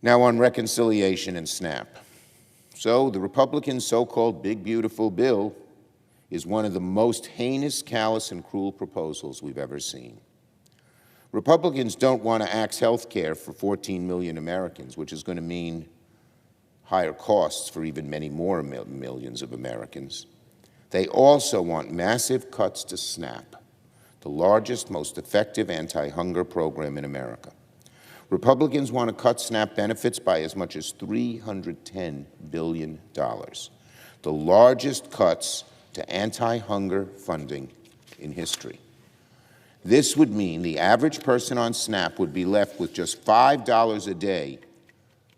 Now on reconciliation and SNAP. So the Republicans' so-called big, beautiful bill is one of the most heinous, callous, and cruel proposals we've ever seen. Republicans don't want to axe health care for 14 million Americans, which is going to mean higher costs for even many more millions of Americans. They also want massive cuts to SNAP, the largest, most effective anti-hunger program in America. Republicans want to cut SNAP benefits by as much as $310 billion, the largest cuts to anti-hunger funding in history. This would mean the average person on SNAP would be left with just $5 a day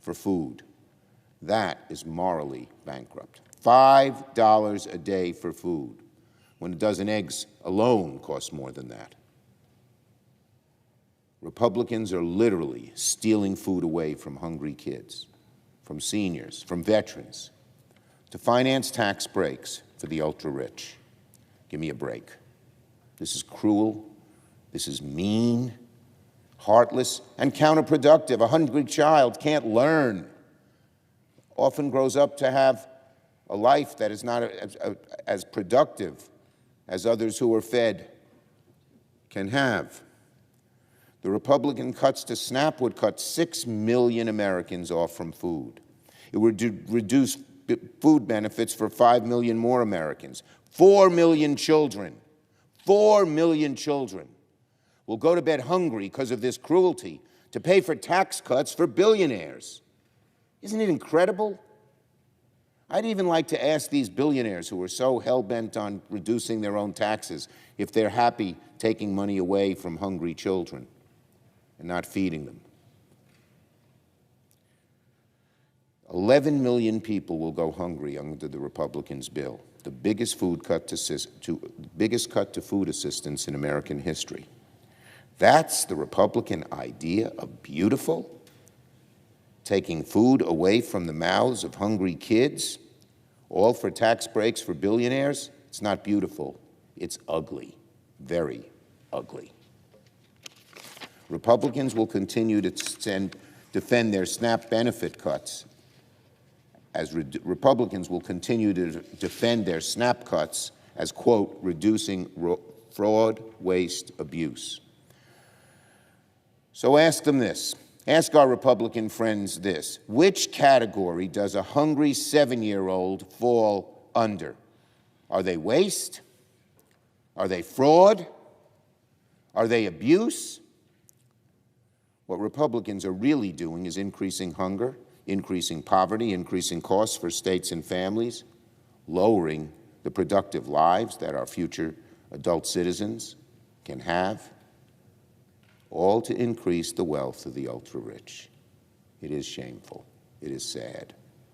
for food. That is morally bankrupt. $5 a day for food, when a dozen eggs alone costs more than that. Republicans are literally stealing food away from hungry kids, from seniors, from veterans, to finance tax breaks for the ultra-rich. Give me a break. This is cruel, this is mean, heartless, and counterproductive. A hungry child can't learn, often grows up to have a life that is not as productive as others who are fed can have. The Republican cuts to SNAP would cut 6 million Americans off from food. It would reduce food benefits for 5 million more Americans. 4 million children, 4 million children will go to bed hungry because of this cruelty to pay for tax cuts for billionaires. Isn't it incredible? I'd even like to ask these billionaires who are so hell-bent on reducing their own taxes if they're happy taking money away from hungry children and not feeding them. 11 million people will go hungry under the Republicans' bill, the biggest cut to food assistance in American history. That's the Republican idea of beautiful? Taking food away from the mouths of hungry kids, all for tax breaks for billionaires? It's not beautiful, it's ugly, very ugly. Republicans will continue to defend their SNAP benefit cuts, as Republicans will continue to defend their SNAP cuts as, quote, reducing fraud, waste, abuse. So ask them this. Ask our Republican friends this. Which category does a hungry 7-year-old fall under? Are they waste? Are they fraud? Are they abuse? What Republicans are really doing is increasing hunger, increasing poverty, increasing costs for states and families, lowering the productive lives that our future adult citizens can have, all to increase the wealth of the ultra-rich. It is shameful. It is sad.